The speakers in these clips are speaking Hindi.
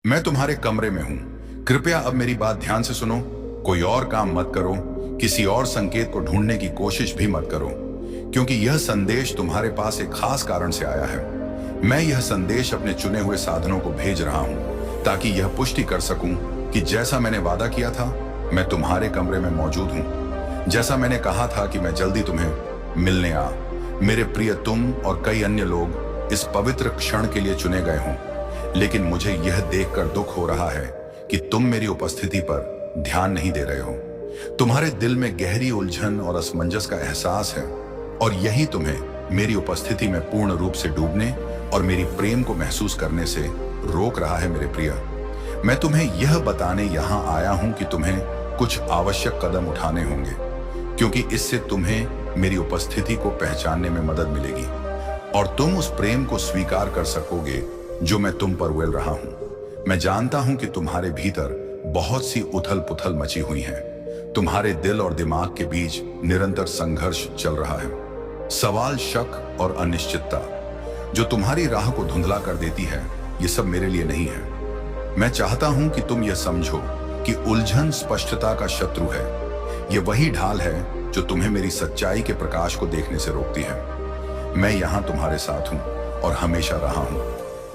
मैं तुम्हारे कमरे में हूं। कृपया अब मेरी बात ध्यान से सुनो। कोई और काम मत करो, किसी और संकेत को ढूंढने की कोशिश भी मत करो, क्योंकि यह संदेश तुम्हारे पास एक खास कारण से आया है। मैं यह संदेश अपने चुने हुए साधनों को भेज रहा हूं ताकि यह पुष्टि कर सकूं कि जैसा मैंने वादा किया था, मैं तुम्हारे कमरे में मौजूद हूं। जैसा मैंने कहा था कि मैं जल्दी तुम्हें मिलने आ। मेरे प्रिय, तुम और कई अन्य लोग इस पवित्र क्षण के लिए चुने गए हों, लेकिन मुझे यह देखकर दुख हो रहा है कि तुम मेरी उपस्थिति पर ध्यान नहीं दे रहे हो। तुम्हारे दिल में गहरी उलझन और असमंजस का एहसास है, और यही तुम्हें मेरी उपस्थिति में पूर्ण रूप से डूबने और मेरी प्रेम को महसूस करने से रोक रहा है। मेरे प्रिय, मैं तुम्हें यह बताने यहां आया हूं कि तुम्हें कुछ आवश्यक कदम उठाने होंगे, क्योंकि इससे तुम्हें मेरी उपस्थिति को पहचानने में मदद मिलेगी और तुम उस प्रेम को स्वीकार कर सकोगे जो मैं तुम पर उड़ेल रहा हूं। मैं जानता हूं कि तुम्हारे भीतर बहुत सी उथल पुथल मची हुई है। तुम्हारे दिल और दिमाग के बीच निरंतर संघर्ष चल रहा है। सवाल, शक और अनिश्चितता जो तुम्हारी राह को धुंधला कर देती है, ये सब मेरे लिए नहीं है। मैं चाहता हूं कि तुम यह समझो कि उलझन स्पष्टता का शत्रु है। यह वही ढाल है जो तुम्हें मेरी सच्चाई के प्रकाश को देखने से रोकती है। मैं यहां तुम्हारे साथ हूं और हमेशा रहा हूं,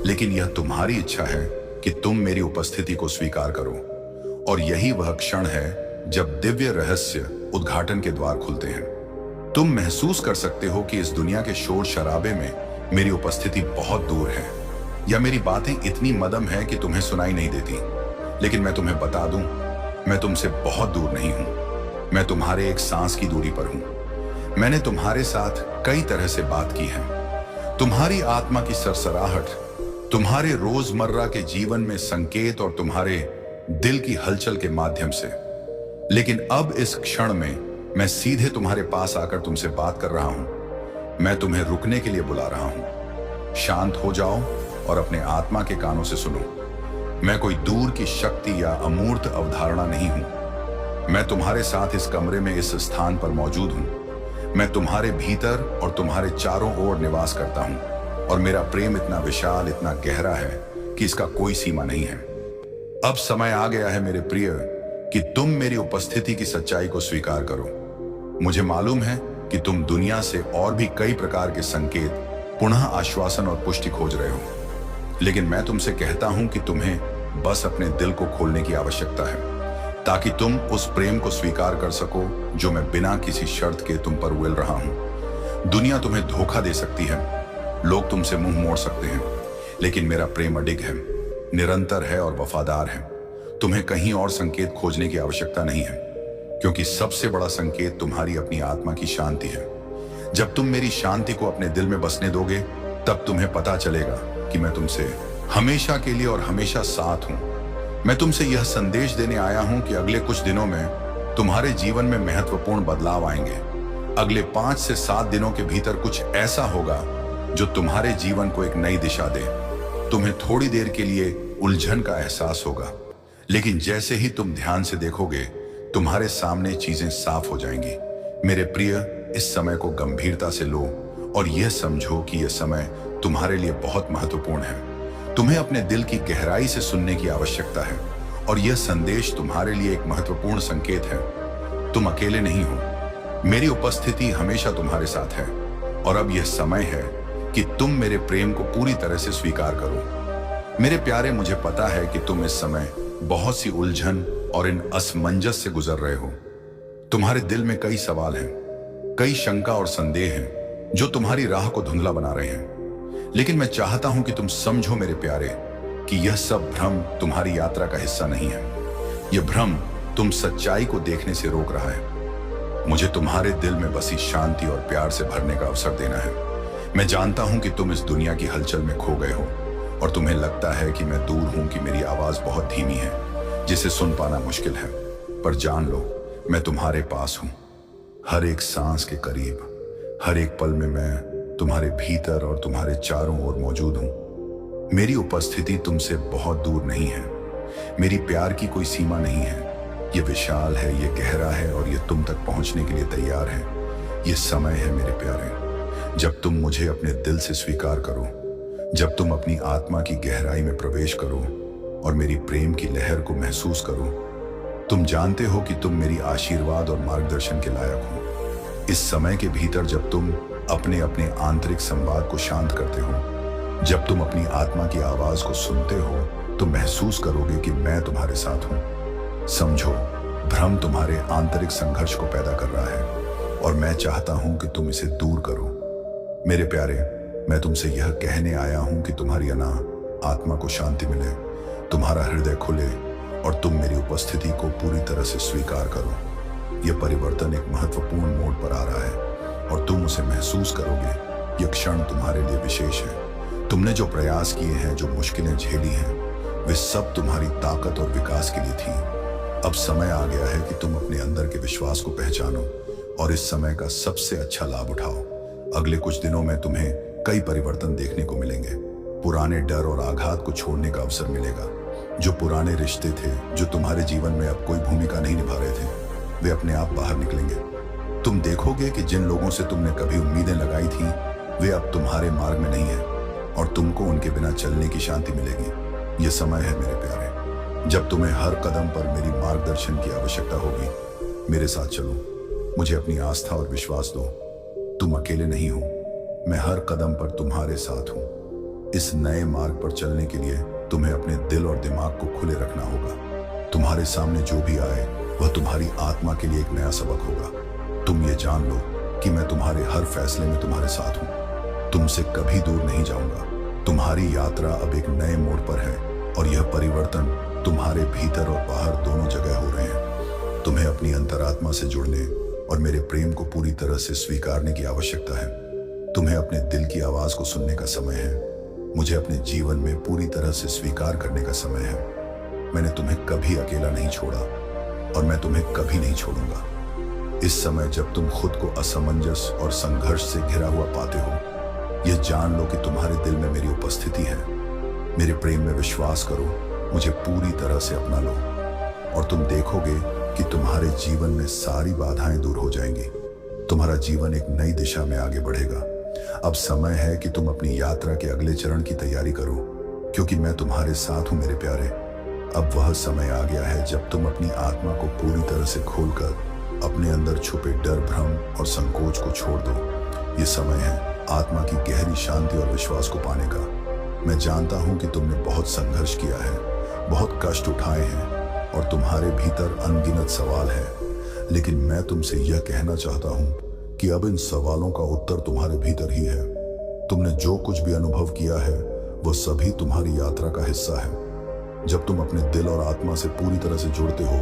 लेकिन यह तुम्हारी इच्छा है कि तुम मेरी उपस्थिति को स्वीकार करो। और यही वह क्षण है जब दिव्य रहस्य उद्घाटन के द्वार खुलते हैं। तुम महसूस कर सकते हो कि इस दुनिया के शोर शराबे में मेरी उपस्थिति बहुत दूर है, या मेरी बातें इतनी मदम है कि तुम्हें सुनाई नहीं देती। लेकिन मैं तुम्हें बता दूं, मैं तुमसे बहुत दूर नहीं हूं। मैं तुम्हारे एक सांस की दूरी पर हूं। मैंने तुम्हारे साथ कई तरह से बात की है। तुम्हारी आत्मा की सरसराहट, तुम्हारे रोजमर्रा के जीवन में संकेत और तुम्हारे दिल की हलचल के माध्यम से। लेकिन अब इस क्षण में मैं सीधे तुम्हारे पास आकर तुमसे बात कर रहा हूं। मैं तुम्हें रुकने के लिए बुला रहा हूं। शांत हो जाओ और अपने आत्मा के कानों से सुनो। मैं कोई दूर की शक्ति या अमूर्त अवधारणा नहीं हूं। मैं तुम्हारे साथ इस कमरे में, इस स्थान पर मौजूद हूं। मैं तुम्हारे भीतर और तुम्हारे चारों ओर निवास करता हूं, और मेरा प्रेम इतना विशाल, इतना गहरा है कि इसका कोई सीमा नहीं है। अब समय आ गया है मेरे प्रिय कि तुम मेरी उपस्थिति की सच्चाई को स्वीकार करो। मुझे मालूम है कि तुम दुनिया से और भी कई प्रकार के संकेत, पुनः आश्वासन और पुष्टि खोज रहे हो, लेकिन मैं तुमसे कहता हूं कि तुम्हें बस अपने दिल को खोलने की आवश्यकता है, ताकि तुम उस प्रेम को स्वीकार कर सको जो मैं बिना किसी शर्त के तुम पर उड़ेल रहा हूं। दुनिया तुम्हें धोखा दे सकती है, लोग तुमसे मुंह मोड़ सकते हैं, लेकिन मेरा प्रेम अडिग है, निरंतर है और वफादार है। तुम्हें कहीं और संकेत खोजने की आवश्यकता नहीं है, क्योंकि सबसे बड़ा संकेत तुम्हारी अपनी आत्मा की शांति है। जब तुम मेरी शांति को अपने दिल में बसने दोगे, तब तुम्हें पता चलेगा कि मैं तुमसे हमेशा के लिए और हमेशा साथ हूं। मैं तुमसे यह संदेश देने आया हूं कि अगले कुछ दिनों में तुम्हारे जीवन में महत्वपूर्ण बदलाव आएंगे। अगले 5 से 7 दिनों के भीतर कुछ ऐसा होगा जो तुम्हारे जीवन को एक नई दिशा दे। तुम्हें थोड़ी देर के लिए उलझन का एहसास होगा, लेकिन जैसे ही तुम ध्यान से देखोगे, तुम्हारे सामने चीजें साफ हो जाएंगी। मेरे प्रिय, इस समय को गंभीरता से लो और यह समझो कि यह समय तुम्हारे लिए बहुत महत्वपूर्ण है। तुम्हें अपने दिल की गहराई से सुनने की आवश्यकता है, और यह संदेश तुम्हारे लिए एक महत्वपूर्ण संकेत है। तुम अकेले नहीं हो। मेरी उपस्थिति हमेशा तुम्हारे साथ है, और अब यह समय है कि तुम मेरे प्रेम को पूरी तरह से स्वीकार करो। मेरे प्यारे, मुझे पता है कि तुम इस समय बहुत सी उलझन और इन असमंजस से गुजर रहे हो। तुम्हारे दिल में कई सवाल हैं, कई शंका और संदेह हैं जो तुम्हारी राह को धुंधला बना रहे हैं। लेकिन मैं चाहता हूं कि तुम समझो मेरे प्यारे कि यह सब भ्रम तुम्हारी यात्रा का हिस्सा नहीं है। यह भ्रम तुम सच्चाई को देखने से रोक रहा है। मुझे तुम्हारे दिल में बसी शांति और प्यार से भरने का अवसर देना है। मैं जानता हूं कि तुम इस दुनिया की हलचल में खो गए हो, और तुम्हें लगता है कि मैं दूर हूं, कि मेरी आवाज बहुत धीमी है, जिसे सुन पाना मुश्किल है। पर जान लो, मैं तुम्हारे पास हूं, हर एक सांस के करीब, हर एक पल में मैं तुम्हारे भीतर और तुम्हारे चारों ओर मौजूद हूं। मेरी उपस्थिति तुमसे बहुत दूर नहीं है। मेरी प्यार की कोई सीमा नहीं है। यह विशाल है, यह गहरा है, और यह तुम तक पहुंचने के लिए तैयार है। यह समय है मेरे प्यारे, जब तुम मुझे अपने दिल से स्वीकार करो, जब तुम अपनी आत्मा की गहराई में प्रवेश करो और मेरी प्रेम की लहर को महसूस करो। तुम जानते हो कि तुम मेरी आशीर्वाद और मार्गदर्शन के लायक हो। इस समय के भीतर जब तुम अपने अपने आंतरिक संवाद को शांत करते हो, जब तुम अपनी आत्मा की आवाज को सुनते हो, तो महसूस करोगे कि मैं तुम्हारे साथ हूं। समझो, भ्रम तुम्हारे आंतरिक संघर्ष को पैदा कर रहा है और मैं चाहता हूं कि तुम इसे दूर करो। मेरे प्यारे, मैं तुमसे यह कहने आया हूं कि तुम्हारी अनाह आत्मा को शांति मिले, तुम्हारा हृदय खुले और तुम मेरी उपस्थिति को पूरी तरह से स्वीकार करो। यह परिवर्तन एक महत्वपूर्ण मोड़ पर आ रहा है और तुम उसे महसूस करोगे। यह क्षण तुम्हारे लिए विशेष है। तुमने जो प्रयास किए हैं, जो मुश्किलें झेली हैं, वे सब तुम्हारी ताकत और विकास के लिए थी। अब समय आ गया है कि तुम अपने अंदर के विश्वास को पहचानो और इस समय का सबसे अच्छा लाभ उठाओ। अगले कुछ दिनों में तुम्हें कई परिवर्तन देखने को मिलेंगे। पुराने डर और आघात को छोड़ने का अवसर मिलेगा। जो पुराने रिश्ते थे, जो तुम्हारे जीवन में अब कोई भूमिका नहीं निभा रहे थे, वे अपने आप बाहर निकलेंगे। तुम देखोगे कि जिन लोगों से तुमने कभी उम्मीदें लगाई थी, वे अब तुम्हारे मार्ग में नहीं है और तुमको उनके बिना चलने की शांति मिलेगी। यह समय है मेरे प्यारे, जब तुम्हें हर कदम पर मेरी मार्गदर्शन की आवश्यकता होगी। मेरे साथ चलो, मुझे अपनी आस्था और विश्वास दो। तुम अकेले नहीं हो, मैं हर कदम पर तुम्हारे साथ हूं। इस नए मार्ग पर चलने के लिए तुम्हें अपने दिल और दिमाग को खुले रखना होगा। तुम्हारे सामने जो भी आए, वह तुम्हारी आत्मा के लिए एक नया सबक होगा। तुम ये जान लो कि मैं तुम्हारे हर फैसले में तुम्हारे साथ हूं। तुमसे कभी दूर नहीं जाऊंगा। तुम्हारी यात्रा अब एक नए मोड़ पर है और यह परिवर्तन तुम्हारे भीतर और बाहर दोनों जगह हो रहे हैं। तुम्हें अपनी अंतरात्मा से जुड़ने और मेरे प्रेम को पूरी तरह से स्वीकारने की आवश्यकता है। तुम्हें अपने दिल की आवाज को सुनने का समय है। मुझे अपने जीवन में पूरी तरह से स्वीकार करने का समय है। मैंने तुम्हें कभी अकेला नहीं छोड़ा और मैं तुम्हें कभी नहीं छोड़ूंगा। इस समय जब तुम खुद को असमंजस और संघर्ष से घिरा हुआ पाते हो, यह जान लो कि तुम्हारे दिल में मेरी उपस्थिति है। मेरे प्रेम में विश्वास करो, मुझे पूरी तरह से अपना लो और तुम देखोगे कि तुम्हारे जीवन में सारी बाधाएं दूर हो जाएंगी। तुम्हारा जीवन एक नई दिशा में आगे बढ़ेगा। अब समय है कि तुम अपनी यात्रा के अगले चरण की तैयारी करो, क्योंकि मैं तुम्हारे साथ हूं मेरे प्यारे। अब वह समय आ गया है जब तुम अपनी आत्मा को पूरी तरह से खोलकर अपने अंदर छुपे डर, भ्रम और संकोच को छोड़ दो। ये समय है आत्मा की गहरी शांति और विश्वास को पाने का। मैं जानता हूं कि तुमने बहुत संघर्ष किया है, बहुत कष्ट उठाए हैं और तुम्हारे भीतर अनगिनत सवाल है, लेकिन मैं तुमसे यह कहना चाहता हूं कि अब इन सवालों का उत्तर तुम्हारे भीतर ही है। तुमने जो कुछ भी अनुभव किया है, वह सभी तुम्हारी यात्रा का हिस्सा है। जब तुम अपने दिल और आत्मा से पूरी तरह से जुड़ते हो,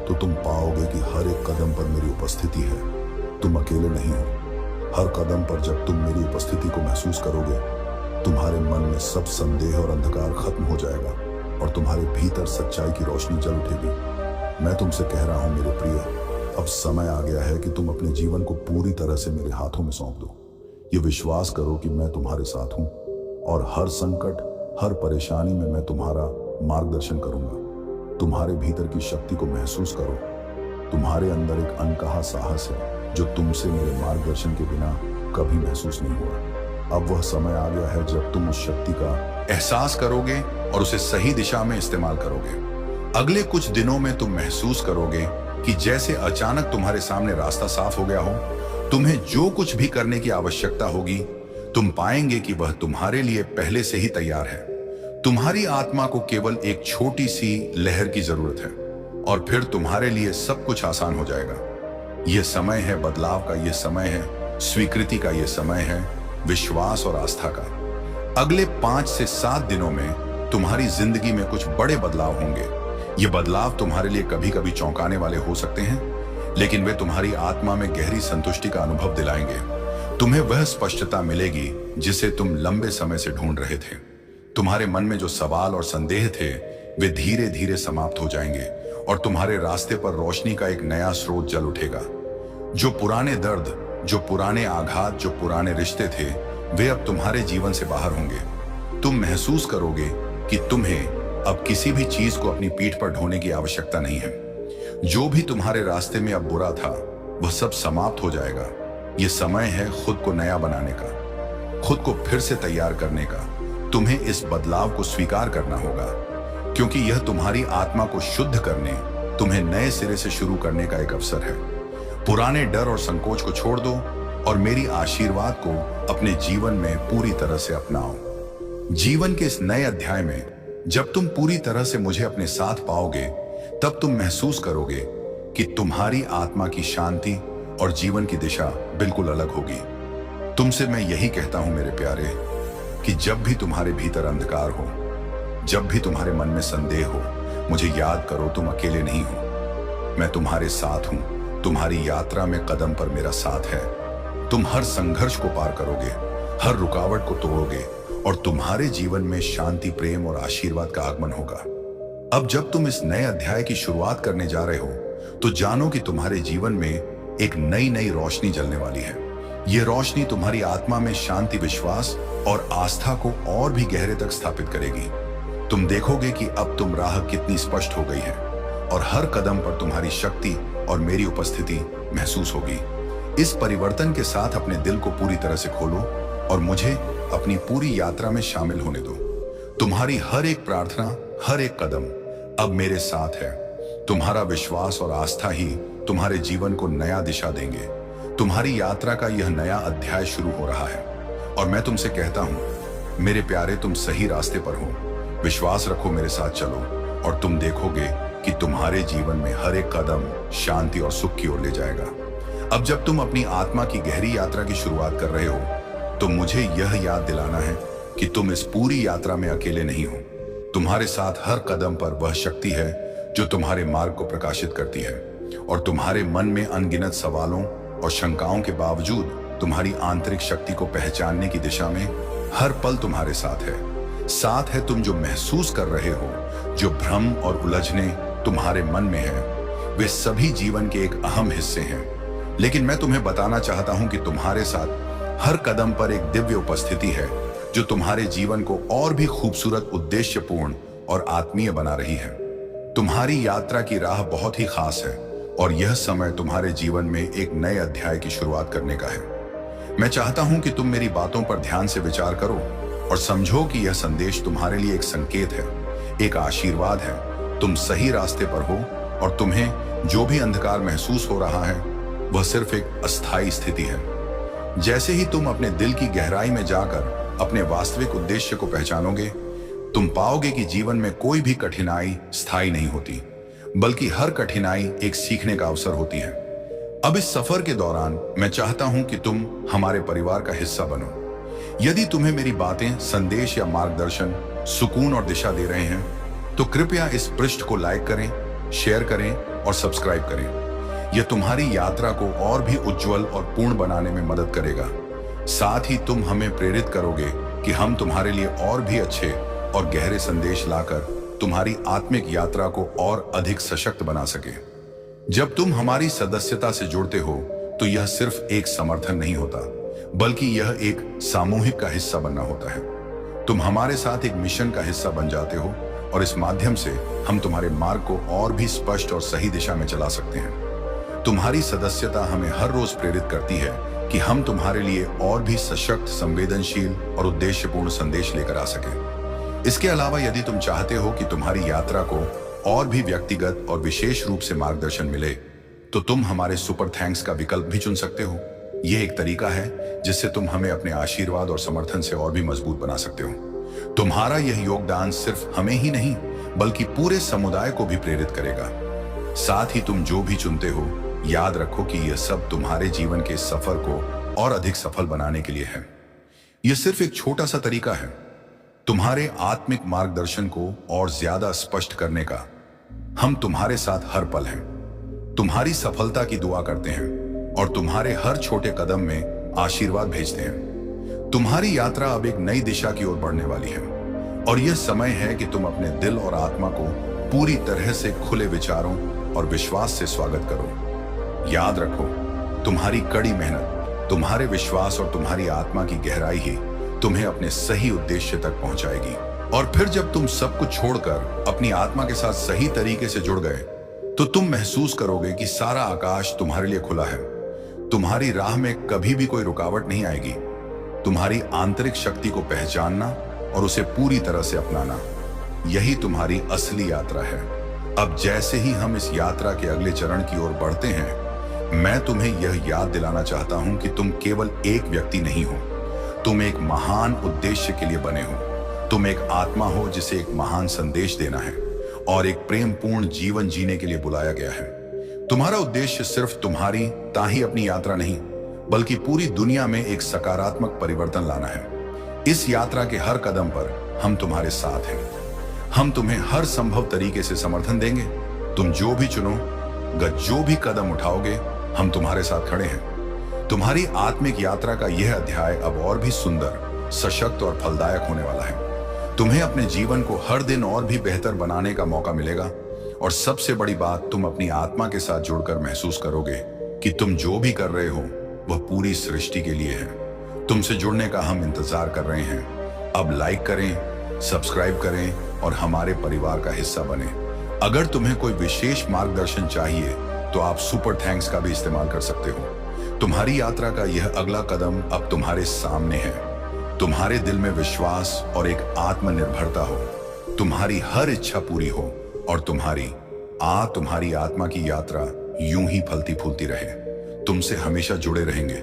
तो तुम पाओगे कि हर एक कदम पर मेरी उपस्थिति है। तुम अकेले नहीं हो। हर कदम पर जब तुम मेरी उपस्थिति को महसूस करोगे, तुम्हारे मन में सब संदेह और अंधकार खत्म हो जाएगा और तुम्हारे भीतर सच्चाई की रोशनी जल उठेगी। मैं तुमसे कह रहा हूं मेरे प्रिय, अब समय आ गया है कि तुम अपने जीवन को पूरी तरह से मेरे हाथों में सौंप दो। ये विश्वास करो कि मैं तुम्हारे साथ हूं और हर संकट, हर परेशानी में मैं तुम्हारा मार्गदर्शन करूंगा। तुम्हारे भीतर की शक्ति को महसूस करो। तुम्हारे अंदर एक अनकहा साहस है जो तुमसे मेरे मार्गदर्शन के बिना कभी महसूस नहीं हुआ। अब वह समय आ गया है जब तुम उस शक्ति का एहसास करोगे और उसे सही दिशा में इस्तेमाल करोगे। अगले कुछ दिनों में तुम महसूस करोगे कि जैसे अचानक तुम्हारे सामने रास्ता साफ हो गया हो। तुम्हें जो कुछ भी करने की आवश्यकता होगी, तुम पाएंगे कि वह तुम्हारे लिए पहले से ही तैयार है। तुम्हारी आत्मा को केवल एक छोटी सी लहर की जरूरत है और फिर तुम्हारे लिए सब कुछ आसान हो जाएगा। यह समय है बदलाव का, यह समय है स्वीकृति का, यह समय है विश्वास और आस्था का। अगले 5 से 7 दिनों में तुम्हारी जिंदगी में कुछ बड़े बदलाव होंगे। ये बदलाव तुम्हारे लिए कभी कभी चौंकाने वाले हो सकते हैं, लेकिन वे तुम्हारी आत्मा में गहरी संतुष्टि का अनुभव दिलाएंगे। तुम्हें वह स्पष्टता मिलेगी जिसे तुम लंबे समय से ढूंढ रहे थे। तुम्हारे मन में जो सवाल और संदेह थे, वे धीरे धीरे समाप्त हो जाएंगे और तुम्हारे रास्ते पर रोशनी का एक नया स्रोत जल उठेगा। जो पुराने दर्द, जो पुराने आघात, जो पुराने रिश्ते थे, वे अब तुम्हारे जीवन से बाहर होंगे। तुम महसूस करोगे कि तुम्हें अब किसी भी चीज को अपनी पीठ पर ढोने की आवश्यकता नहीं है। जो भी तुम्हारे रास्ते में अब बुरा था, वह सब समाप्त हो जाएगा। यह समय है खुद को नया बनाने का, खुद को फिर से तैयार करने का। तुम्हें इस बदलाव को स्वीकार करना होगा, क्योंकि यह तुम्हारी आत्मा को शुद्ध करने, तुम्हें नए सिरे से शुरू करने का एक अवसर है। पुराने डर और संकोच को छोड़ दो और मेरी आशीर्वाद को अपने जीवन में पूरी तरह से अपनाओ। जीवन के इस नए अध्याय में जब तुम पूरी तरह से मुझे अपने साथ पाओगे, तब तुम महसूस करोगे कि तुम्हारी आत्मा की शांति और जीवन की दिशा बिल्कुल अलग होगी। तुमसे मैं यही कहता हूं मेरे प्यारे, कि जब भी तुम्हारे भीतर अंधकार हो, जब भी तुम्हारे मन में संदेह हो, मुझे याद करो तुम अकेले नहीं हो। मैं तुम्हारे साथ हूं। तुम्हारी यात्रा में कदम पर मेरा साथ है। तुम हर संघर्ष को पार करोगे, हर रुकावट को तोड़ोगे और तुम्हारे जीवन में शांति, प्रेम और आशीर्वाद का आगमन होगा। अब जब तुम इस नए अध्याय की शुरुआत करने जा रहे हो, तो जानो कि तुम्हारे जीवन में एक नई नई रोशनी जलने वाली है। यह रोशनी तुम्हारी आत्मा में शांति, विश्वास और आस्था को और भी गहरे तक स्थापित करेगी। तुम देखोगे कि अब तुम राह कितनी स्पष्ट हो गई है और हर कदम पर तुम्हारी शक्ति और मेरी उपस्थिति महसूस होगी। इस परिवर्तन के साथ अपने दिल को पूरी तरह से खोलो और मुझे अपनी पूरी यात्रा में शामिल होने दो। तुम्हारी हर एक प्रार्थना, हर एक कदम अब मेरे साथ है। तुम्हारा विश्वास और आस्था ही तुम्हारे जीवन को नया दिशा देंगे। तुम्हारी यात्रा का यह नया अध्याय शुरू हो रहा है और मैं तुमसे कहता हूं मेरे प्यारे, तुम सही रास्ते पर हो। विश्वास रखो, मेरे साथ चलो और तुम देखोगे कि तुम्हारे जीवन में हर एक कदम शांति और सुख की ओर ले जाएगा। अब जब तुम अपनी आत्मा की गहरी यात्रा की शुरुआत कर रहे हो, तो मुझे यह याद दिलाना है कि तुम इस पूरी यात्रा में अकेले नहीं हो। तुम्हारे साथ हर कदम पर वह शक्ति है जो तुम्हारे मार्ग को प्रकाशित करती है और तुम्हारे मन में अनगिनत सवालों और शंकाओं के बावजूद तुम्हारी आंतरिक शक्ति को पहचानने की दिशा में हर पल तुम्हारे साथ है। साथ है तुम जो महसूस कर रहे हो, जो भ्रम और उलझने तुम्हारे मन में है, वे सभी जीवन के एक अहम हिस्से हैं। लेकिन मैं तुम्हें बताना चाहता हूं कि तुम्हारे साथ हर कदम पर एक दिव्य उपस्थिति है जो तुम्हारे जीवन को और भी खूबसूरत, उद्देश्यपूर्ण और आत्मीय बना रही है। तुम्हारी यात्रा की राह बहुत ही खास है और यह समय तुम्हारे जीवन में एक नए अध्याय की शुरुआत करने का है। मैं चाहता हूं कि तुम मेरी बातों पर ध्यान से विचार करो और समझो कि यह संदेश तुम्हारे लिए एक संकेत है, एक आशीर्वाद है। तुम सही रास्ते पर हो और तुम्हें जो भी अंधकार महसूस हो रहा है, वह सिर्फ एक अस्थायी स्थिति है। जैसे ही तुम अपने दिल की गहराई में जाकर अपने वास्तविक उद्देश्य को पहचानोगे, तुम पाओगे कि जीवन में कोई भी कठिनाई स्थायी नहीं होती, बल्कि हर कठिनाई एक सीखने का अवसर होती है। अब इस सफर के दौरान मैं चाहता हूं कि तुम हमारे परिवार का हिस्सा बनो। यदि तुम्हें मेरी बातें, संदेश या मार्गदर्शन सुकून और दिशा दे रहे हैं, तो कृपया इस पृष्ठ को लाइक करें, शेयर करें और सब्सक्राइब करें। यह तुम्हारी यात्रा को और भी उज्जवल और पूर्ण बनाने में मदद करेगा। साथ ही तुम हमें प्रेरित करोगे कि हम तुम्हारे लिए और भी अच्छे और गहरे संदेश लाकर तुम्हारी आत्मिक यात्रा को और अधिक सशक्त बना सके। जब तुम हमारी सदस्यता से जुड़ते हो, तो यह सिर्फ एक समर्थन नहीं होता, बल्कि यह एक सामूहिक का हिस्सा बनना होता है। तुम हमारे साथ एक मिशन का हिस्सा बन जाते हो और इस माध्यम से हम तुम्हारे मार्ग को और भी स्पष्ट और सही दिशा में चला सकते हैं। तुम्हारी सदस्यता हमें हर रोज प्रेरित करती है कि हम तुम्हारे लिए और भी सशक्त, संवेदनशील और उद्देश्यपूर्ण संदेश लेकर आ सके। इसके अलावा यदि तुम चाहते हो कि तुम्हारी यात्रा को और भी व्यक्तिगत और विशेष रूप से मार्गदर्शन मिले, तो तुम हमारे सुपर थैंक्स का विकल्प भी चुन सकते हो। यह एक तरीका है जिससे तुम हमें अपने आशीर्वाद और समर्थन से और भी मजबूत बना सकते हो। तुम्हारा यह योगदान सिर्फ हमें ही नहीं, बल्कि पूरे समुदाय को भी प्रेरित करेगा। साथ ही तुम जो भी चुनते हो, याद रखो कि यह सब तुम्हारे जीवन के सफर को और अधिक सफल बनाने के लिए है। यह सिर्फ एक छोटा सा तरीका है तुम्हारे आत्मिक मार्गदर्शन को और ज्यादा स्पष्ट करने का। हम तुम्हारे साथ हर पल हैं, तुम्हारी सफलता की दुआ करते हैं और तुम्हारे हर छोटे कदम में आशीर्वाद भेजते हैं। तुम्हारी यात्रा अब एक नई दिशा की ओर बढ़ने वाली है और यह समय है कि तुम अपने दिल और आत्मा को पूरी तरह से खुले विचारों और विश्वास से स्वागत करो। याद रखो, तुम्हारी कड़ी मेहनत, तुम्हारे विश्वास और तुम्हारी आत्मा की गहराई ही तुम्हें अपने सही उद्देश्य तक पहुंचाएगी। और फिर जब तुम सब कुछ छोड़कर अपनी आत्मा के साथ सही तरीके से जुड़ गए, तो तुम महसूस करोगे कि सारा आकाश तुम्हारे लिए खुला है। तुम्हारी राह में कभी भी कोई रुकावट नहीं आएगी। तुम्हारी आंतरिक शक्ति को पहचानना और उसे पूरी तरह से अपनाना, यही तुम्हारी असली यात्रा है। अब जैसे ही हम इस यात्रा के अगले चरण की ओर बढ़ते हैं, मैं तुम्हें यह याद दिलाना चाहता हूं कि तुम केवल एक व्यक्ति नहीं हो, तुम एक महान उद्देश्य के लिए बने हो। तुम एक आत्मा हो जिसे एक महान संदेश देना है और एक प्रेमपूर्ण जीवन जीने के लिए बुलाया गया है। तुम्हारा उद्देश्य सिर्फ तुम्हारी ताही अपनी यात्रा नहीं, बल्कि पूरी दुनिया में एक सकारात्मक परिवर्तन लाना है। इस यात्रा के हर कदम पर हम तुम्हारे साथ हैं। हम तुम्हें हर संभव तरीके से समर्थन देंगे। तुम जो भी चुनो, जो भी कदम उठाओगे, हम तुम्हारे साथ खड़े हैं। तुम्हारी आत्मिक यात्रा का यह अध्याय अब और भी सुंदर, सशक्त और फलदायक होने वाला है। तुम्हें अपने जीवन को हर दिन और भी बेहतर बनाने का मौका मिलेगा और सबसे बड़ी बात, तुम अपनी आत्मा के साथ जुड़कर महसूस करोगे कि तुम जो भी कर रहे हो वह पूरी सृष्टि के लिए है। तुमसे जुड़ने का हम इंतजार कर रहे हैं। अब लाइक करें, सब्सक्राइब करें और हमारे परिवार का हिस्सा बने। अगर तुम्हें कोई विशेष मार्गदर्शन चाहिए तो आप सुपर थैंक्स का भी इस्तेमाल कर सकते हो। तुम्हारी यात्रा का यह अगला कदम अब तुम्हारे सामने है। तुम्हारे दिल में विश्वास और एक आत्मनिर्भरता हो, तुम्हारी हर इच्छा पूरी हो और तुम्हारी आत्मा की यात्रा यूं ही फलती फूलती रहे। तुमसे हमेशा जुड़े रहेंगे।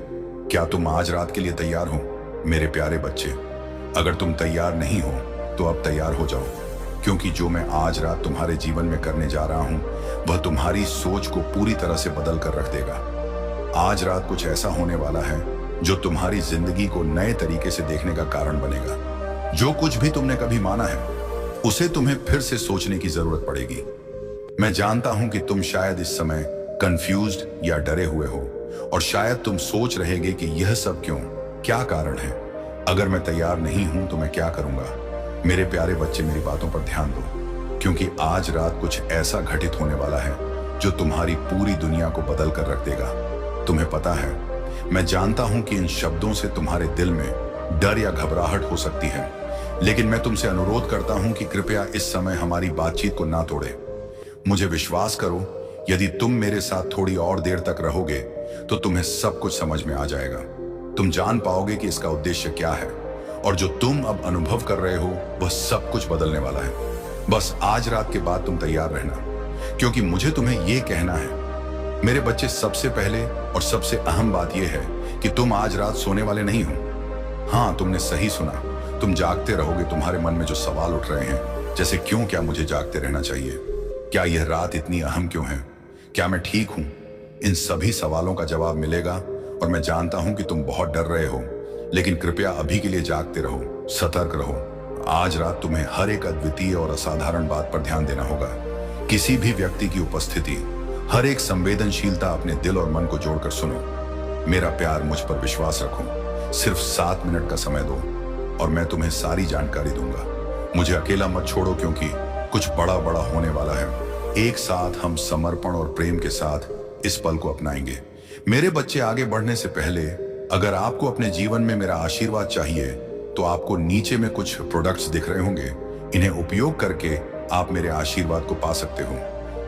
क्या तुम आज रात के लिए तैयार हो मेरे प्यारे बच्चे? अगर तुम तैयार नहीं हो तो अब तैयार हो जाओ, क्योंकि जो मैं आज रात तुम्हारे जीवन में करने जा रहा हूं वह तुम्हारी सोच को पूरी तरह से बदल कर रख देगा। आज रात कुछ ऐसा होने वाला है जो तुम्हारी जिंदगी को नए तरीके से देखने का कारण बनेगा। जो कुछ भी तुमने कभी माना है उसे तुम्हें फिर से सोचने की जरूरत पड़ेगी। मैं जानता हूं कि तुम शायद इस समय कंफ्यूज्ड या डरे हुए हो और शायद तुम सोच रहेगे कि यह सब क्यों, क्या कारण है। अगर मैं तैयार नहीं हूं तो मैं क्या करूंगा? मेरे प्यारे बच्चे, मेरी बातों पर ध्यान दो, क्योंकि आज रात कुछ ऐसा घटित होने वाला है जो तुम्हारी पूरी दुनिया को बदल कर रख देगा। तुम्हें पता है, मैं जानता हूं कि इन शब्दों से तुम्हारे दिल में डर या घबराहट हो सकती है, लेकिन मैं तुमसे अनुरोध करता हूं कि कृपया इस समय हमारी बातचीत को ना तोड़े। मुझे विश्वास करो, यदि तुम मेरे साथ थोड़ी और देर तक रहोगे तो तुम्हें सब कुछ समझ में आ जाएगा। तुम जान पाओगे कि इसका उद्देश्य क्या है और जो तुम अब अनुभव कर रहे हो वह सब कुछ बदलने वाला है। बस आज रात के बाद तुम तैयार रहना, क्योंकि मुझे तुम्हें यह कहना है। मेरे बच्चे, सबसे पहले और सबसे अहम बात यह है कि तुम आज रात सोने वाले नहीं हो। हाँ, तुमने सही सुना, तुम जागते रहोगे। तुम्हारे मन में जो सवाल उठ रहे हैं, जैसे क्यों, क्या मुझे जागते रहना चाहिए, क्या यह रात इतनी अहम क्यों है, क्या मैं ठीक हूं, इन सभी सवालों का जवाब मिलेगा। और मैं जानता हूं कि तुम बहुत डर रहे हो, लेकिन कृपया अभी के लिए जागते रहो, सतर्क रहो। आज रात तुम्हें हर एक अद्वितीय और असाधारण बात पर ध्यान देना होगा। किसी भी व्यक्ति की उपस्थिति, हर एक संवेदनशीलता अपने दिल और मन को जोड़कर सुनो। मेरा प्यार, मुझ पर विश्वास रखो। सिर्फ 7 मिनट का समय दो और मैं तुम्हें सारी जानकारी दूंगा। मुझे अकेला मत छोड़ो, क्योंकि कुछ बड़ा बड़ा होने वाला है। एक साथ हम समर्पण और प्रेम के साथ इस पल को अपनाएंगे। मेरे बच्चे, आगे बढ़ने से पहले अगर आपको अपने जीवन में मेरा आशीर्वाद चाहिए तो आपको नीचे में कुछ प्रोडक्ट्स दिख रहे होंगे। इन्हें उपयोग करके आप मेरे आशीर्वाद को पा सकते हो।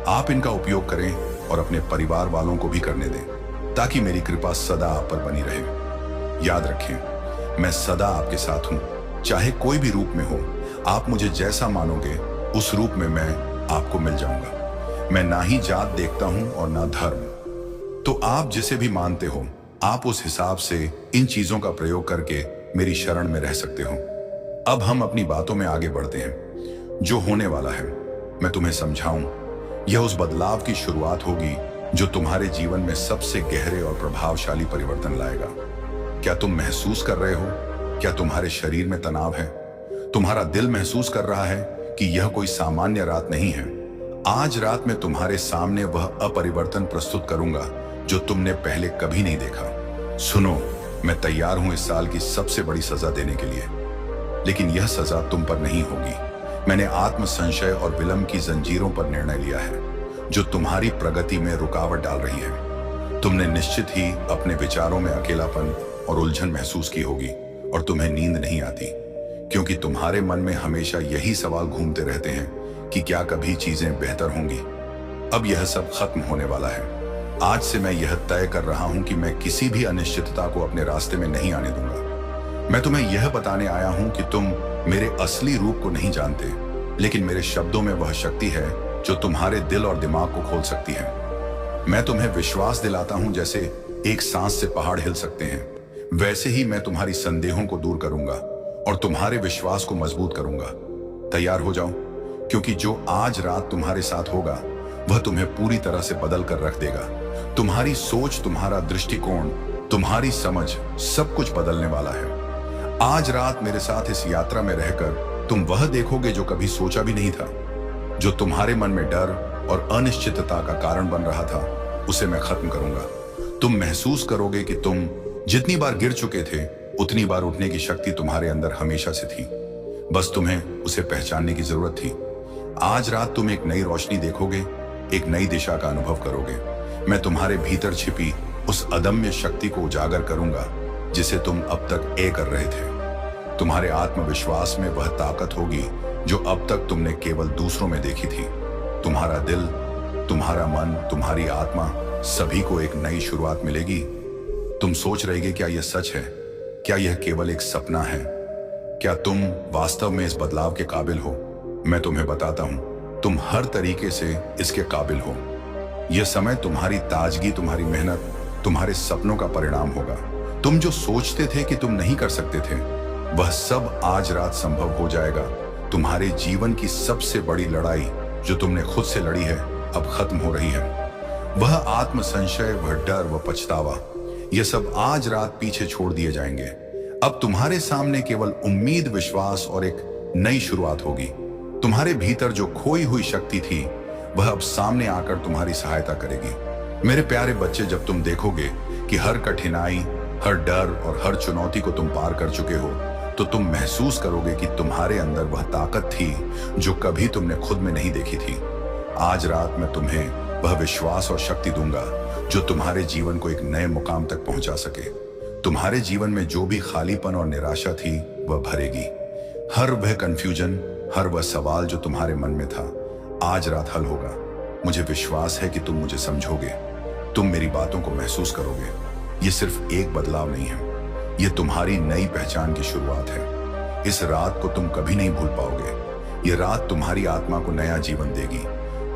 आप इनका उपयोग करें और अपने परिवार वालों को भी करने दें, ताकि मेरी कृपा सदा आप पर बनी रहे। याद रखें, मैं सदा आपके साथ हूं, चाहे कोई भी रूप में हो। आप मुझे जैसा मानोगे उस रूप में मैं आपको मिल जाऊंगा। मैं ना ही जात देखता हूं और ना धर्म। तो आप जिसे भी मानते हो, आप उस हिसाब से इन चीजों का प्रयोग करके मेरी शरण में रह सकते हो। अब हम अपनी बातों में आगे बढ़ते हैं। जो होने वाला है मैं तुम्हें समझाऊं, यह उस बदलाव की शुरुआत होगी जो तुम्हारे जीवन में सबसे गहरे और प्रभावशाली परिवर्तन लाएगा। क्या तुम महसूस कर रहे हो? क्या तुम्हारे शरीर में तनाव है? तुम्हारा दिल महसूस कर रहा है कि यह कोई सामान्य रात नहीं है? आज रात मैं तुम्हारे सामने वह अपरिवर्तन प्रस्तुत करूंगा जो तुमने पहले कभी नहीं देखा। सुनो, मैं तैयार हूं इस साल की सबसे बड़ी सजा देने के लिए, लेकिन यह सजा तुम पर नहीं होगी। मैंने आत्म संशय और विलंब की जंजीरों पर निर्णय लिया है जो तुम्हारी प्रगति में रुकावट डाल रही है। तुमने निश्चित ही अपने विचारों में अकेलापन और उलझन महसूस की होगी और तुम्हें नींद नहीं आती, क्योंकि तुम्हारे मन में हमेशा यही सवाल घूमते रहते हैं कि क्या कभी चीजें बेहतर होंगी। अब यह सब खत्म होने वाला है। आज से मैं यह तय कर रहा हूं कि मैं किसी भी अनिश्चितता को अपने रास्ते में नहीं आने दूंगा। मैं तुम्हें यह बताने आया हूं कि तुम मेरे असली रूप को नहीं जानते। लेकिन मेरे शब्दों में वह शक्ति है जो तुम्हारे दिल और दिमाग को खोल सकती है। मैं तुम्हें विश्वास दिलाता हूं जैसे एक सांस से पहाड़ हिल सकते हैं, वैसे ही मैं तुम्हारी संदेहों को दूर करूंगा और तुम्हारे विश्वास को मजबूत करूंगा। तैयार हो जाओ, क्योंकि जो आज रात तुम्हारे साथ होगा वह तुम्हें पूरी तरह से बदल कर रख देगा। तुम्हारी सोच, तुम्हारा दृष्टिकोण, तुम्हारी समझ, सब कुछ बदलने वाला है। आज रात मेरे साथ इस यात्रा में रहकर तुम वह देखोगे जो कभी सोचा भी नहीं था। जो तुम्हारे मन में डर और अनिश्चितता का कारण बन रहा था, उसे मैं खत्म करूंगा। तुम महसूस करोगे कि तुम जितनी बार गिर चुके थे उतनी बार उठने की शक्ति तुम्हारे अंदर हमेशा से थी, बस तुम्हें उसे पहचानने की जरूरत थी। आज रात तुम एक नई रोशनी देखोगे, एक नई दिशा का अनुभव करोगे। मैं तुम्हारे भीतर छिपी उस अदम्य शक्ति को उजागर करूंगा जिसे तुम अब तक कर रहे थे। तुम्हारे आत्मविश्वास में वह ताकत होगी जो अब तक तुमने केवल दूसरों में देखी थी। तुम्हारा दिल, तुम्हारा मन, तुम्हारी आत्मा, सभी को एक नई शुरुआत मिलेगी। तुम सोच रहे क्या यह सच है? क्या यह केवल एक सपना है? क्या तुम वास्तव में इस बदलाव के काबिल हो? मैं तुम्हें बताता हूं, तुम हर तरीके से इसके काबिल हो। यह समय तुम्हारी ताजगी, तुम्हारी मेहनत, तुम्हारे सपनों का परिणाम होगा। तुम जो सोचते थे कि तुम नहीं कर सकते थे, वह सब आज रात संभव हो जाएगा। तुम्हारे जीवन की सबसे बड़ी लड़ाई जो तुमने खुद से लड़ी है, अब खत्म हो रही है। वह आत्म संशय, वह डर, वह पछतावा, यह सब आज रात पीछे छोड़ दिए जाएंगे। अब तुम्हारे सामने केवल उम्मीद, विश्वास और एक नई शुरुआत होगी। तुम्हारे भीतर जो खोई हुई शक्ति थी, वह अब सामने आकर तुम्हारी सहायता करेगी। मेरे प्यारे बच्चे, जब तुम देखोगे कि हर कठिनाई, हर डर और हर चुनौती को तुम पार कर चुके हो, तो तुम महसूस करोगे कि तुम्हारे अंदर वह ताकत थी जो कभी तुमने खुद में नहीं देखी थी। आज रात मैं तुम्हें वह विश्वास और शक्ति दूंगा जो तुम्हारे जीवन को एक नए मुकाम तक पहुंचा सके। तुम्हारे जीवन में जो भी खालीपन और निराशा थी, वह भरेगी। हर वह कंफ्यूजन, हर वह सवाल जो तुम्हारे मन में था, आज रात हल होगा। मुझे विश्वास है कि तुम मुझे समझोगे, तुम मेरी बातों को महसूस करोगे। ये सिर्फ एक बदलाव नहीं है, ये तुम्हारी नई पहचान की शुरुआत है। इस रात को तुम कभी नहीं भूल पाओगे। ये रात तुम्हारी आत्मा को नया जीवन देगी,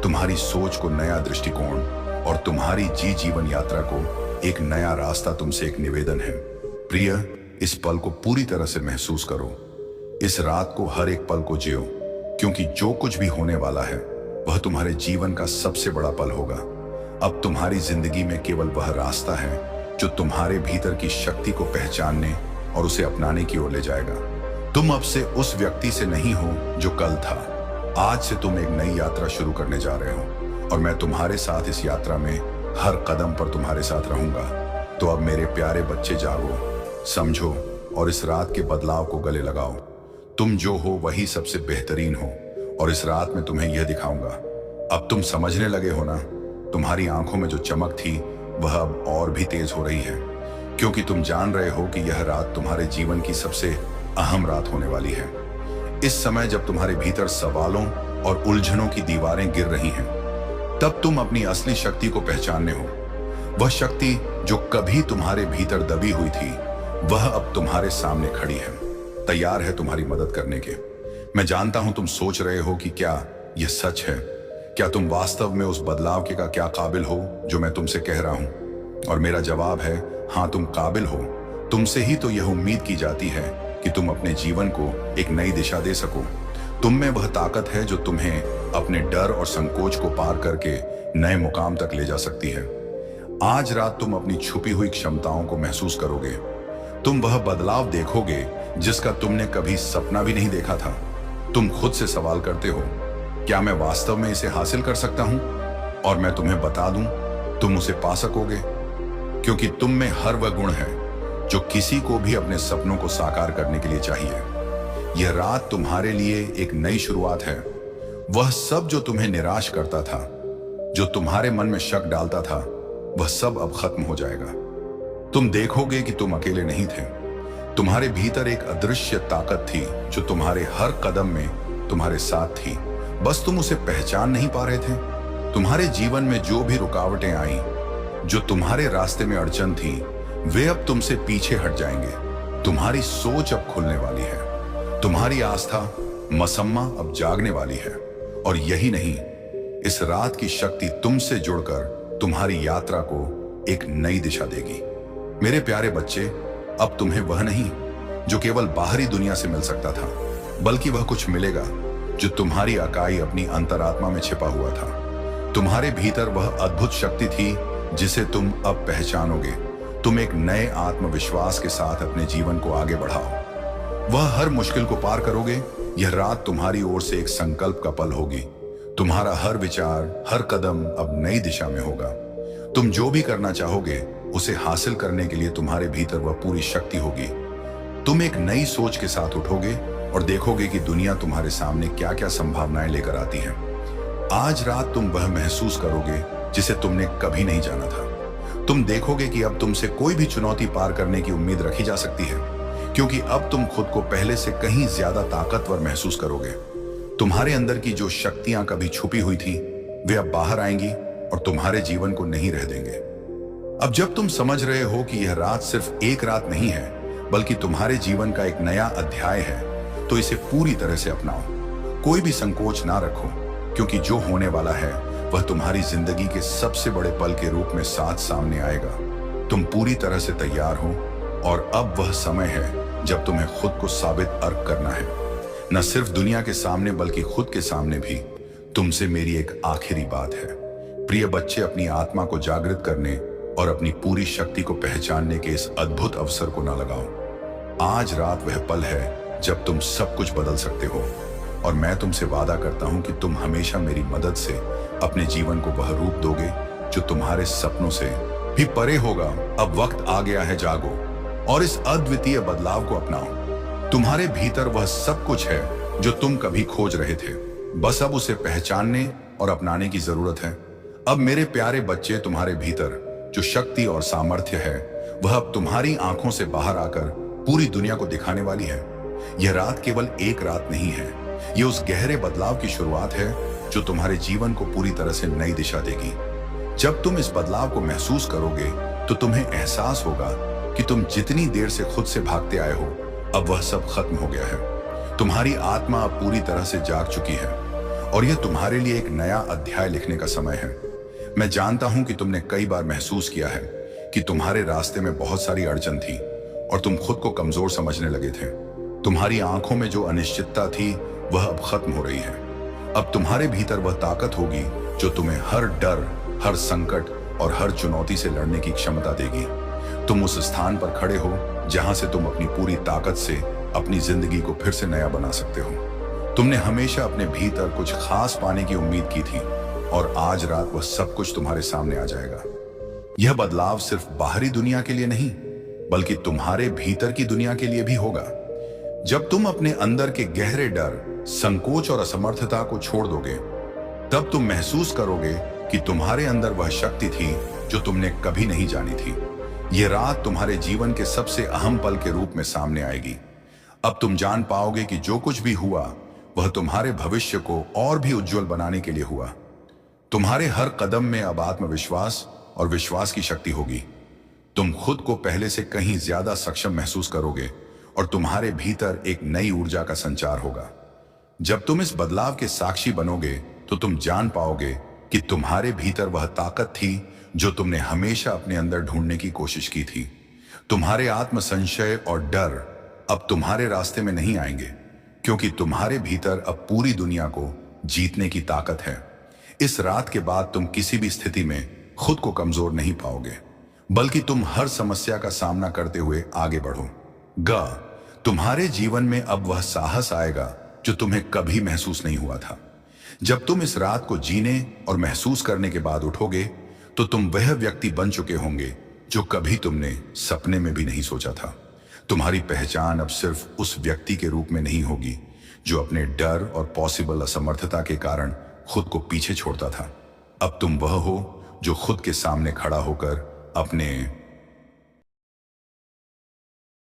तुम्हारी सोच को नया दृष्टिकोण और तुम्हारी जीवन यात्रा को एक नया रास्ता। तुमसे एक निवेदन है, प्रिय, इस पल को पूरी तरह से महसूस करो। इस रात को, हर एक पल को जियो, क्योंकि जो कुछ भी होने वाला है वह तुम्हारे जीवन का सबसे बड़ा पल होगा। अब तुम्हारी जिंदगी में केवल वह रास्ता है जो तुम्हारे भीतर की शक्ति को पहचानने और उसे अपनाने की ओर ले जाएगा। तुम अब से उस व्यक्ति से नहीं हो जो कल था। आज से तुम एक नई यात्रा शुरू करने जा रहे हो और मैं तुम्हारे साथ इस यात्रा में हर कदम पर तुम्हारे साथ रहूंगा। तो अब मेरे प्यारे बच्चे, जागो, समझो और इस रात के बदलाव को गले लगाओ। तुम जो हो वही सबसे बेहतरीन हो और इस रात में तुम्हें यह दिखाऊंगा। अब तुम समझने लगे हो ना? तुम्हारी आंखों में जो चमक थी वह अब और भी तेज हो रही है, क्योंकि तुम जान रहे हो कि यह रात तुम्हारे जीवन की सबसे अहम रात होने वाली है। इस समय जब तुम्हारे भीतर सवालों और उलझनों की दीवारें गिर रही हैं, तब तुम अपनी असली शक्ति को पहचानने हो। वह शक्ति जो कभी तुम्हारे भीतर दबी हुई थी, वह अब तुम्हारे सामने खड़ी है, तैयार है तुम्हारी मदद करने के। मैं जानता हूं तुम सोच रहे हो कि क्या यह सच है? क्या तुम वास्तव में उस बदलाव के का क्या काबिल हो जो मैं तुमसे कह रहा हूं? और मेरा जवाब है, हाँ, तुम काबिल हो। तुमसे ही तो यह उम्मीद की जाती है कि तुम अपने जीवन को एक नई दिशा दे सको। तुम में वह ताकत है जो तुम्हें अपने डर और संकोच को पार करके नए मुकाम तक ले जा सकती है। आज रात तुम अपनी छुपी हुई क्षमताओं को महसूस करोगे। तुम वह बदलाव देखोगे जिसका तुमने कभी सपना भी नहीं देखा था। तुम खुद से सवाल करते हो, क्या मैं वास्तव में इसे हासिल कर सकता हूं? और मैं तुम्हें बता दूं, तुम उसे पा सकोगे, क्योंकि तुम में हर वह गुण है जो किसी को भी अपने सपनों को साकार करने के लिए चाहिए। यह रात तुम्हारे लिए एक नई शुरुआत है। वह सब जो तुम्हें निराश करता था, जो तुम्हारे मन में शक डालता था, वह सब अब खत्म हो जाएगा। तुम देखोगे कि तुम अकेले नहीं थे। तुम्हारे भीतर एक अदृश्य ताकत थी जो तुम्हारे हर कदम में तुम्हारे साथ थी, बस तुम उसे पहचान नहीं पा रहे थे। तुम्हारे जीवन में जो भी रुकावटें आई, जो तुम्हारे रास्ते में अड़चन थी, वे अब तुमसे पीछे हट जाएंगे। तुम्हारी सोच अब खुलने वाली है। तुम्हारी आस्था, मसम्मा अब जागने वाली है। और यही नहीं, इस रात की शक्ति तुमसे जुड़कर तुम्हारी यात्रा को एक नई दिशा देगी। मेरे प्यारे बच्चे, अब तुम्हें वह नहीं जो केवल बाहरी दुनिया से मिल सकता था, बल्कि वह कुछ मिलेगा जो तुम्हारी अकाई अपनी अंतरात्मा में छिपा हुआ था। तुम्हारे भीतर वह अद्भुत शक्ति थी जिसे तुम अब पहचानोगे। तुम एक नए आत्मविश्वास के साथ अपने जीवन को आगे बढ़ाओ। वह हर मुश्किल को पार करोगे। यह रात तुम्हारी ओर से एक संकल्प का पल होगी। तुम्हारा हर विचार, हर कदम अब नई दिशा में होगा। तुम जो भी करना चाहोगे उसे हासिल करने के लिए तुम्हारे भीतर वह पूरी शक्ति होगी। तुम एक नई सोच के साथ उठोगे और देखोगे कि दुनिया तुम्हारे सामने क्या क्या संभावनाएं लेकर आती है। आज रात तुम वह महसूस करोगे जिसे तुमने कभी नहीं जाना था। तुम देखोगे कि अब तुमसे कोई भी चुनौती पार करने की उम्मीद रखी जा सकती है, क्योंकि अब तुम खुद को पहले से कहीं ज्यादा ताकतवर महसूस करोगे। तुम्हारे अंदर की जो शक्तियां कभी छुपी हुई थी, वे अब बाहर आएंगी और तुम्हारे जीवन को नहीं रह देंगे। अब जब तुम समझ रहे हो कि यह रात सिर्फ एक रात नहीं है, बल्कि तुम्हारे जीवन का एक नया अध्याय है, तो इसे पूरी तरह से अपनाओ। कोई भी संकोच ना रखो, क्योंकि जो होने वाला है वह तुम्हारी जिंदगी के सबसे बड़े पल के रूप में साथ सामने आएगा। तुम पूरी तरह से तैयार हो और अब वह समय है जब तुम्हें खुद को साबित अर्क करना है। न सिर्फ दुनिया के सामने बल्कि खुद के सामने भी। तुमसे मेरी एक आखिरी बात है। प्रिय बच्चे, अपनी आत्मा को जागृत करने और अपनी पूरी शक्ति को पहचानने के इस अद्भुत अवसर को न लगाओ। आज रात वह पल है जब तुम सब कुछ बदल सकते हो, और मैं तुमसे वादा करता हूं कि तुम हमेशा मेरी मदद से अपने जीवन को वह रूप दोगे जो तुम्हारे सपनों से भी परे होगा। अब वक्त आ गया है, जागो और इस अद्वितीय बदलाव को अपनाओ। तुम्हारे भीतर वह सब कुछ है जो तुम कभी खोज रहे थे। बस अब उसे पहचानने और अपनाने की जरूरत है। अब मेरे प्यारे बच्चे, तुम्हारे भीतर जो शक्ति और सामर्थ्य है, वह अब तुम्हारी आंखों से बाहर आकर पूरी दुनिया को दिखाने वाली है। यह रात केवल एक रात नहीं है, यह उस गहरे बदलाव की शुरुआत है जो तुम्हारे जीवन को पूरी तरह से नई दिशा देगी। जब तुम इस बदलाव को महसूस करोगे तो तुम्हें एहसास होगा कि तुम जितनी देर से खुद से भागते आए हो, अब वह सब खत्म हो गया है। तुम्हारी आत्मा अब पूरी तरह से जाग चुकी है और यह तुम्हारे लिए एक नया अध्याय लिखने का समय है। मैं जानता हूं कि तुमने कई बार महसूस किया है कि तुम्हारे रास्ते में बहुत सारी अड़चन थी और तुम खुद को कमजोर समझने लगे थे। तुम्हारी आंखों में जो अनिश्चितता थी वह अब खत्म हो रही है। अब तुम्हारे भीतर वह ताकत होगी जो तुम्हें हर डर, हर संकट और हर चुनौती से लड़ने की क्षमता देगी। तुम उस स्थान पर खड़े हो जहां से तुम अपनी पूरी ताकत से अपनी जिंदगी को फिर से नया बना सकते हो। तुमने हमेशा अपने भीतर कुछ खास पाने की उम्मीद की थी और आज रात वह सब कुछ तुम्हारे सामने आ जाएगा। यह बदलाव सिर्फ बाहरी दुनिया के लिए नहीं, बल्कि तुम्हारे भीतर की दुनिया के लिए भी होगा। जब तुम अपने अंदर के गहरे डर, संकोच और असमर्थता को छोड़ दोगे, तब तुम महसूस करोगे कि तुम्हारे अंदर वह शक्ति थी जो तुमने कभी नहीं जानी थी। यह रात तुम्हारे जीवन के सबसे अहम पल के रूप में सामने आएगी। अब तुम जान पाओगे कि जो कुछ भी हुआ वह तुम्हारे भविष्य को और भी उज्जवल बनाने के लिए हुआ। तुम्हारे हर कदम में अब आत्मविश्वास और विश्वास की शक्ति होगी। तुम खुद को पहले से कहीं ज्यादा सक्षम महसूस करोगे और तुम्हारे भीतर एक नई ऊर्जा का संचार होगा। जब तुम इस बदलाव के साक्षी बनोगे तो तुम जान पाओगे कि तुम्हारे भीतर वह ताकत थी जो तुमने हमेशा अपने अंदर ढूंढने की कोशिश की थी। तुम्हारे आत्म संशय और डर अब तुम्हारे रास्ते में नहीं आएंगे, क्योंकि तुम्हारे भीतर अब पूरी दुनिया को जीतने की ताकत है। इस रात के बाद तुम किसी भी स्थिति में खुद को कमजोर नहीं पाओगे, बल्कि तुम हर समस्या का सामना करते हुए आगे बढ़ोगे। तुम्हारे जीवन में अब वह साहस आएगा जो तुम्हें कभी महसूस नहीं हुआ था। जब तुम इस रात को जीने और महसूस करने के बाद उठोगे तो तुम वह व्यक्ति बन चुके होंगे जो कभी तुमने सपने में भी नहीं सोचा था। तुम्हारी पहचान अब सिर्फ उस व्यक्ति के रूप में नहीं होगी जो अपने डर और पॉसिबल असमर्थता के कारण खुद को पीछे छोड़ता था। अब तुम वह हो जो खुद के सामने खड़ा होकर अपने